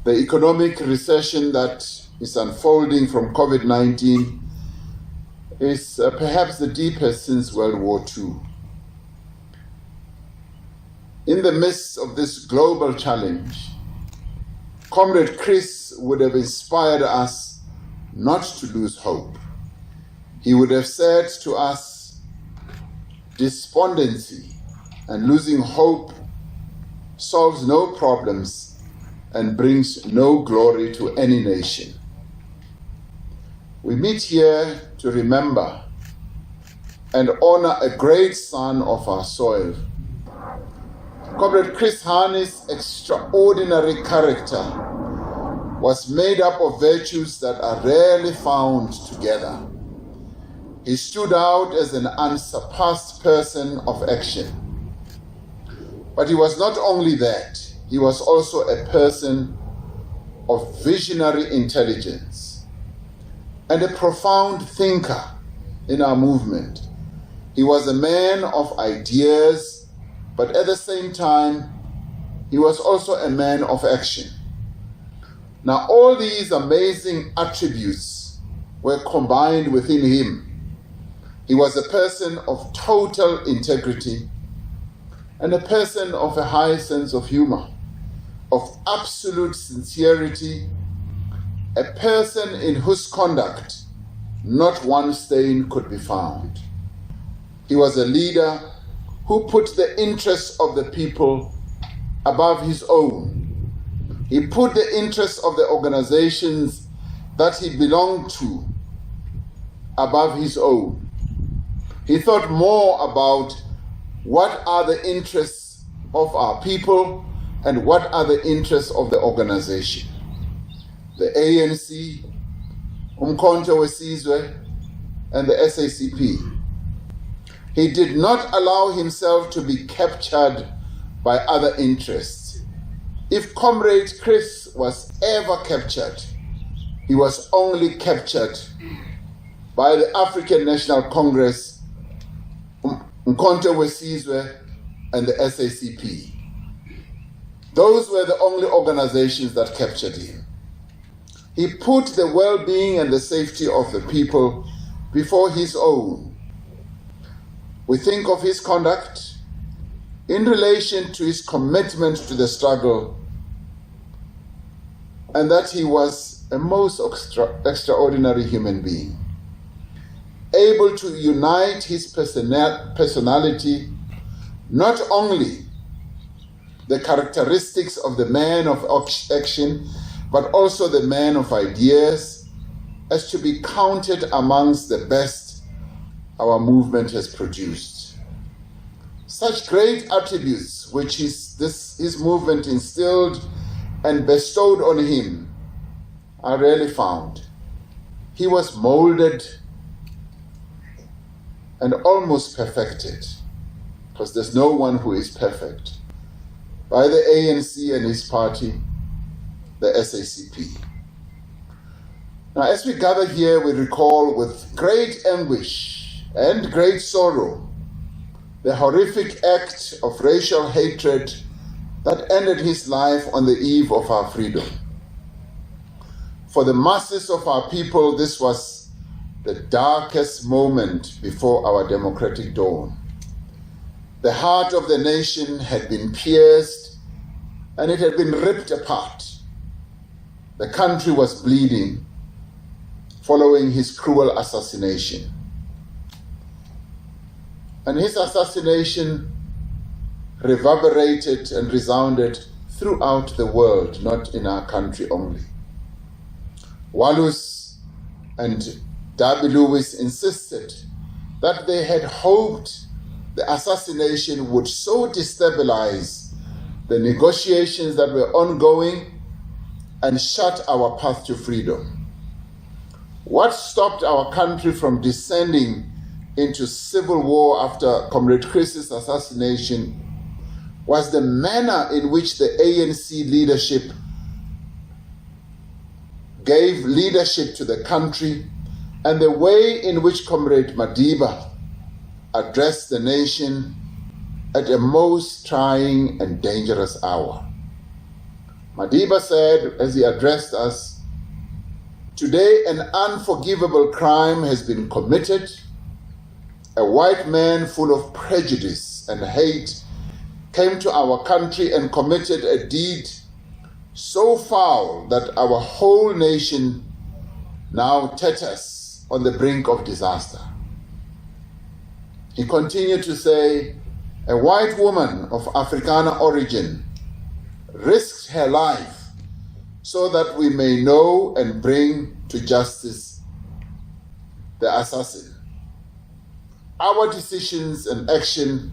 The economic recession that is unfolding from COVID-19 is perhaps the deepest since World War II. In the midst of this global challenge, Comrade Chris would have inspired us not to lose hope. He would have said to us, despondency and losing hope solves no problems and brings no glory to any nation. We meet here to remember and honor a great son of our soil. Comrade Chris Hani's extraordinary character was made up of virtues that are rarely found together. He stood out as an unsurpassed person of action. But he was not only that, he was also a person of visionary intelligence and a profound thinker in our movement. He was a man of ideas, but at the same time, he was also a man of action. Now, all these amazing attributes were combined within him. He was a person of total integrity and a person of a high sense of humor, of absolute sincerity, a person in whose conduct not one stain could be found. He was a leader who put the interests of the people above his own. He put the interests of the organizations that he belonged to above his own. He thought more about what are the interests of our people and what are the interests of the organization. The ANC, Umkhonto weSizwe, and the SACP. He did not allow himself to be captured by other interests. If Comrade Chris was ever captured, he was only captured by the African National Congress, Umkhonto weSizwe, and the SACP. Those were the only organizations that captured him. He put the well-being and the safety of the people before his own. We think of his conduct in relation to his commitment to the struggle, and that he was a most extraordinary human being, able to unite his personality, not only the characteristics of the man of action, but also the man of ideas, as to be counted amongst the best our movement has produced. Such great attributes which his movement instilled and bestowed on him are rarely found. He was molded and almost perfected, because there's no one who is perfect, by the ANC and his party, the SACP. Now, as we gather here, we recall with great anguish and great sorrow the horrific act of racial hatred that ended his life on the eve of our freedom. For the masses of our people, this was the darkest moment before our democratic dawn. The heart of the nation had been pierced and it had been ripped apart. The country was bleeding following his cruel assassination. And his assassination reverberated and resounded throughout the world, not in our country only. Wallace and Darby Lewis insisted that they had hoped the assassination would so destabilize the negotiations that were ongoing and shut our path to freedom. What stopped our country from descending into civil war after Comrade Chris's assassination was the manner in which the ANC leadership gave leadership to the country and the way in which Comrade Madiba addressed the nation at a most trying and dangerous hour. Madiba said as he addressed us, "Today an unforgivable crime has been committed. A white man full of prejudice and hate came to our country and committed a deed so foul that our whole nation now teeters on the brink of disaster." He continued to say, "A white woman of Afrikaner origin risked her life so that we may know and bring to justice the assassin. Our decisions and action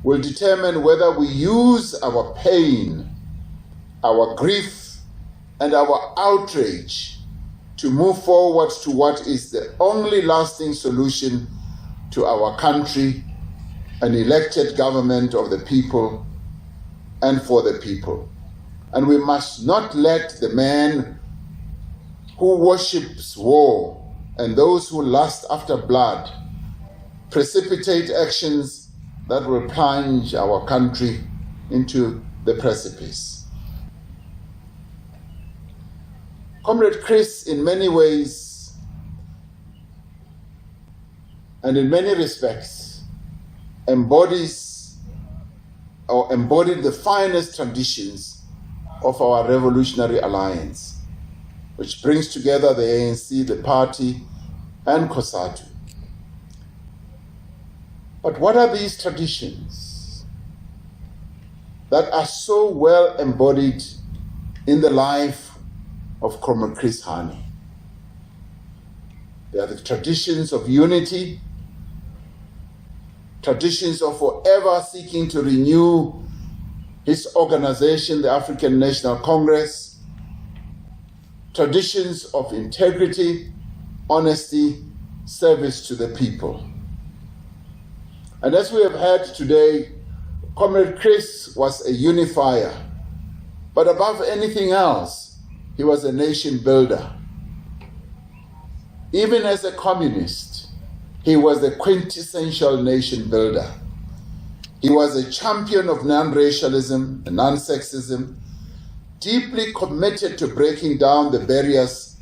will determine whether we use our pain, our grief, and our outrage to move forward to what is the only lasting solution to our country, an elected government of the people and for the people. And we must not let the man who worships war and those who lust after blood precipitate actions that will plunge our country into the precipice." Comrade Chris, in many ways and in many respects, embodied the finest traditions of our revolutionary alliance, which brings together the ANC, the party, and COSATU. But what are these traditions that are so well embodied in the life of Comrade Chris Hani? They are the traditions of unity, traditions of forever seeking to renew his organization, the African National Congress, traditions of integrity, honesty, service to the people. And as we have heard today, Comrade Chris was a unifier, but above anything else, he was a nation builder. Even as a communist, he was the quintessential nation builder. He was a champion of non-racialism and non-sexism, deeply committed to breaking down the barriers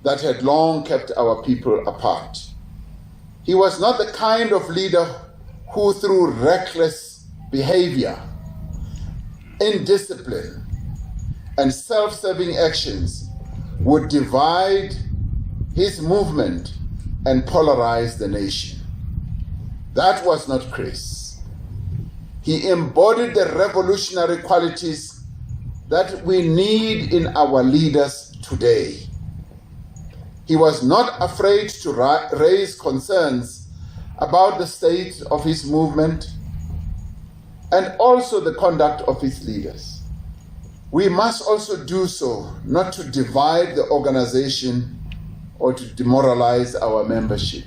that had long kept our people apart. He was not the kind of leader who, through reckless behavior, indiscipline, and self-serving actions, would divide his movement and polarize the nation. That was not Chris. He embodied the revolutionary qualities that we need in our leaders today. He was not afraid to raise concerns about the state of his movement and also the conduct of his leaders. We must also do so, not to divide the organization or to demoralize our membership.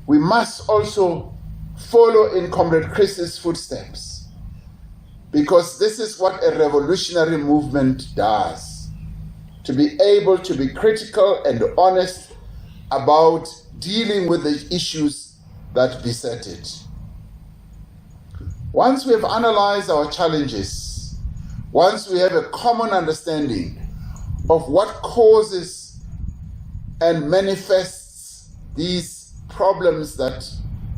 We must also follow in Comrade Chris's footsteps, because this is what a revolutionary movement does, to be able to be critical and honest about dealing with the issues that beset it. Once we have analyzed our challenges, once we have a common understanding of what causes and manifests these problems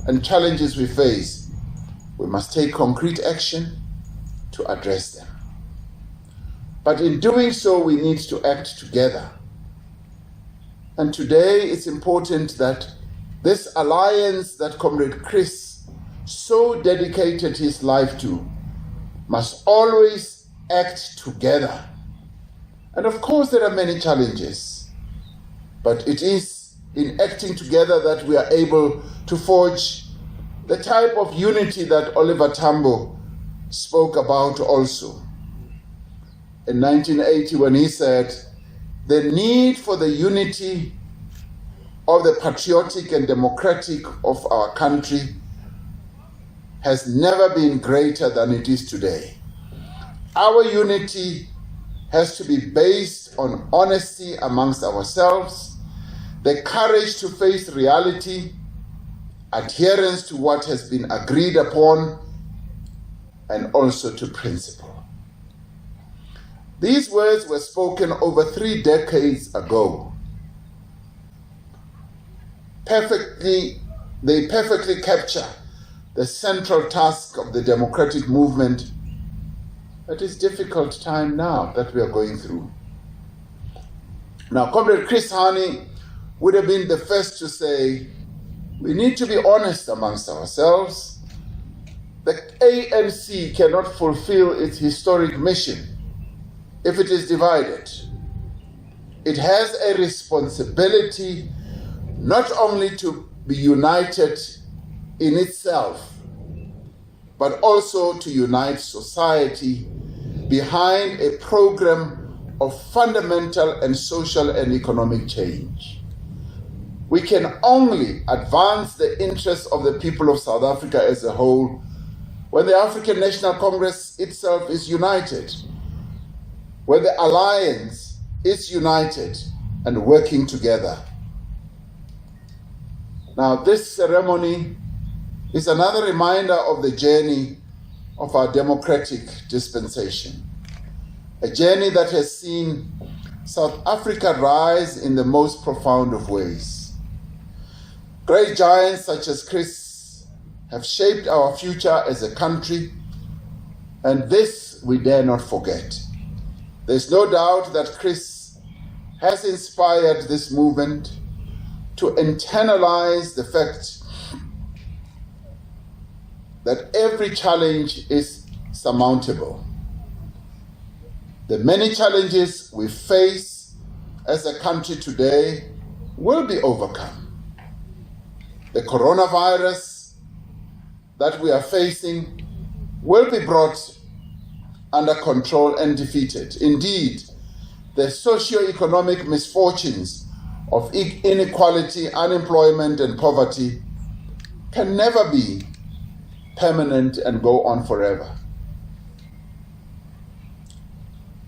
and challenges we face, we must take concrete action to address them. But in doing so, we need to act together. And today it's important that this alliance that Comrade Chris so dedicated his life to must always act together. And of course there are many challenges, but it is in acting together that we are able to forge the type of unity that Oliver Tambo spoke about also in 1980, when he said, "The need for the unity of the patriotic and democratic of our country has never been greater than it is today. Our unity has to be based on honesty amongst ourselves, the courage to face reality, adherence to what has been agreed upon, and also to principle." These words were spoken over 3 decades ago. They perfectly capture the central task of the democratic movement at this difficult time now that we are going through. Now, Comrade Chris Hani would have been the first to say, we need to be honest amongst ourselves. The ANC cannot fulfill its historic mission if it is divided. It has a responsibility not only to be united in itself, but also to unite society behind a program of fundamental and social and economic change. We can only advance the interests of the people of South Africa as a whole when the African National Congress itself is united, when the alliance is united and working together. Now, this ceremony is another reminder of the journey of our democratic dispensation, a journey that has seen South Africa rise in the most profound of ways. Great giants such as Chris have shaped our future as a country, and this we dare not forget. There's no doubt that Chris has inspired this movement to internalize the fact that every challenge is surmountable. The many challenges we face as a country today will be overcome. The coronavirus that we are facing will be brought under control and defeated. Indeed, the socio-economic misfortunes of inequality, unemployment, and poverty can never be permanent and go on forever.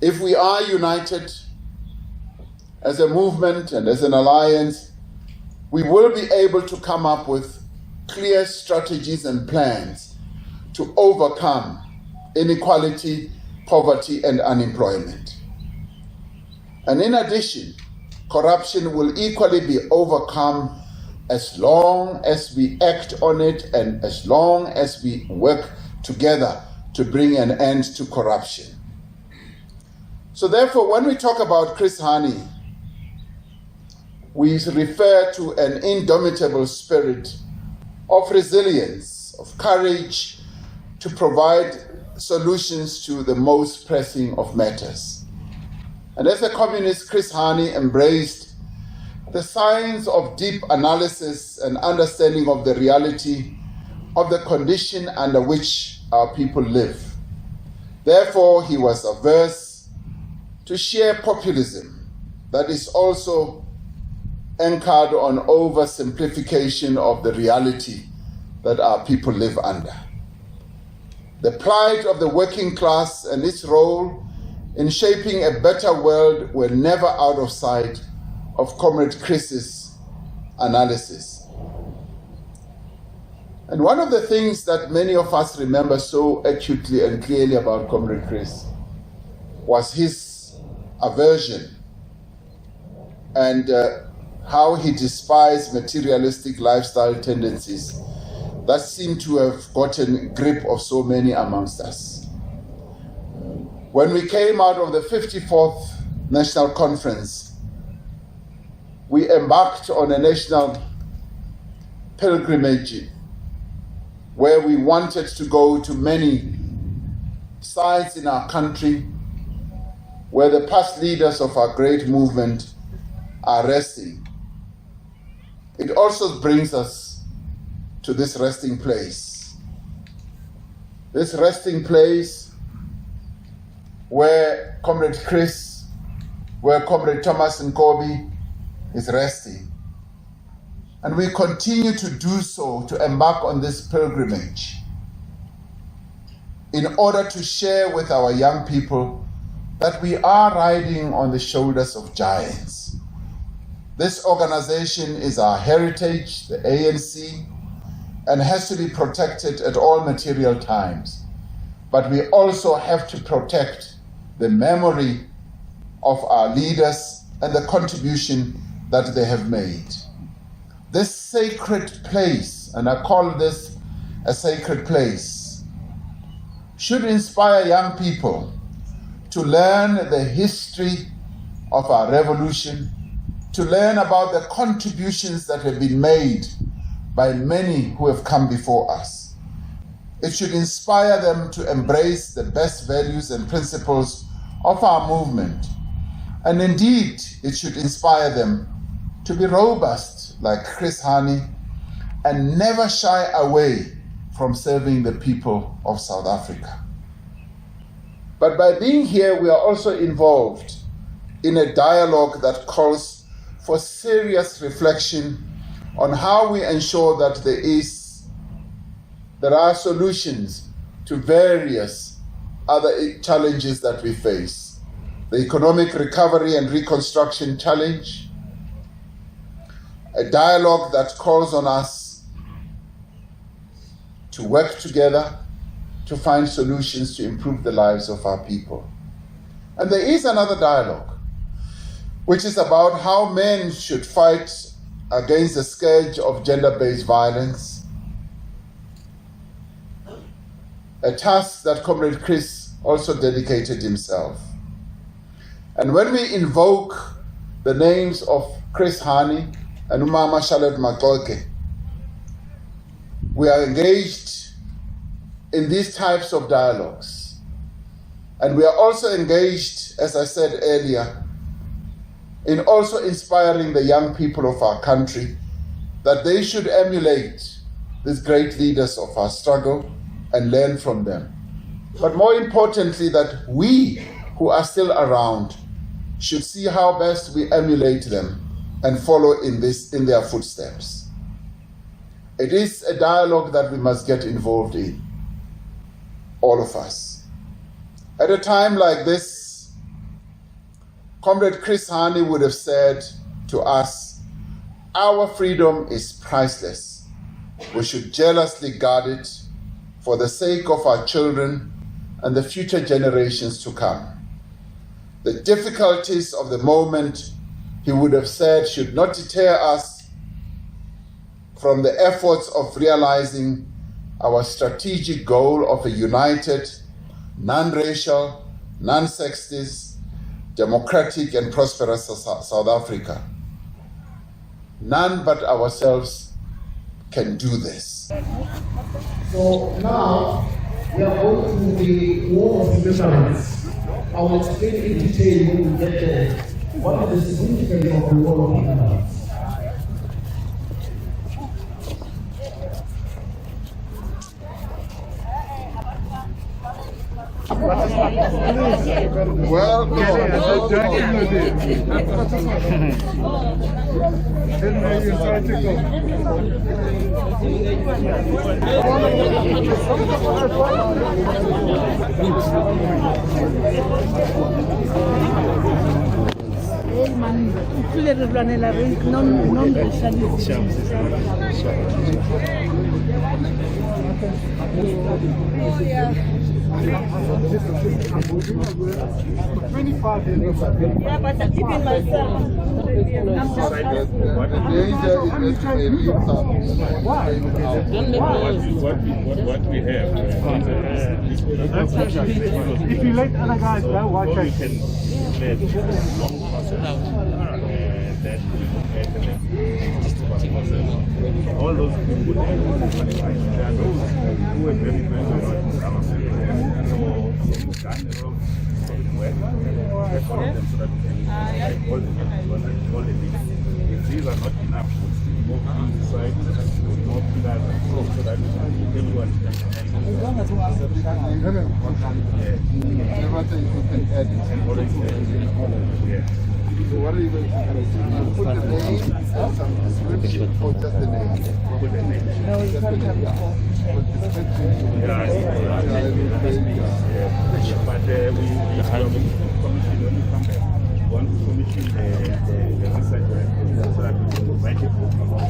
If we are united as a movement and as an alliance, we will be able to come up with clear strategies and plans to overcome inequality, poverty, and unemployment. And in addition, corruption will equally be overcome as long as we act on it and as long as we work together to bring an end to corruption. So therefore, when we talk about Chris Hani, we refer to an indomitable spirit of resilience, of courage to provide solutions to the most pressing of matters. And as a communist, Chris Hani embraced the science of deep analysis and understanding of the reality of the condition under which our people live. Therefore, he was averse to sheer populism that is also anchored on oversimplification of the reality that our people live under. The plight of the working class and its role in shaping a better world were never out of sight of Comrade Chris's analysis. And one of the things that many of us remember so acutely and clearly about Comrade Chris was his aversion and how he despised materialistic lifestyle tendencies that seem to have gotten grip of so many amongst us. When we came out of the 54th National Conference, we embarked on a national pilgrimage where we wanted to go to many sites in our country where the past leaders of our great movement are resting. It also brings us to this resting place. This resting place where Comrade Chris, where Comrade Thomas Nkobi is resting. And we continue to do so, to embark on this pilgrimage in order to share with our young people that we are riding on the shoulders of giants. This organization is our heritage, the ANC, and has to be protected at all material times. But we also have to protect the memory of our leaders and the contribution that they have made. This sacred place, and I call this a sacred place, should inspire young people to learn the history of our revolution, to learn about the contributions that have been made by many who have come before us. It should inspire them to embrace the best values and principles of our movement. And indeed, it should inspire them to be robust like Chris Hani and never shy away from serving the people of South Africa. But by being here, we are also involved in a dialogue that calls for serious reflection on how we ensure that there are solutions to various other challenges that we face. The economic recovery and reconstruction challenge, a dialogue that calls on us to work together to find solutions to improve the lives of our people. And there is another dialogue, which is about how men should fight against the scourge of gender-based violence, a task that Comrade Chris also dedicated himself. And when we invoke the names of Chris Hani and Umama Charlotte Magoke, we are engaged in these types of dialogues. And we are also engaged, as I said earlier, in also inspiring the young people of our country that they should emulate these great leaders of our struggle and learn from them. But more importantly, that we who are still around should see how best we emulate them and follow in their footsteps. It is a dialogue that we must get involved in, all of us. At a time like this, Comrade Chris Hani would have said to us, our freedom is priceless. We should jealously guard it for the sake of our children and the future generations to come. The difficulties of the moment, he would have said, should not deter us from the efforts of realizing our strategic goal of a united, non-racial, non-sexist, democratic and prosperous South Africa. None but ourselves can do this. So now we are going to the war of remembrance. I will explain in detail when we get there what is the significance of the war of remembrance. Well, Yeah, but I'm keeping myself. What we have. If you let other guys go, why We can't can let long process. All those people, there are those who are very if these are not enough, move on the side, more pillars, so that everyone So what are you going to do? Put the name and some description or just the name? put the name. No, you can't have the whole. But we have a commission when we come back. One commission the research so that we can write a book about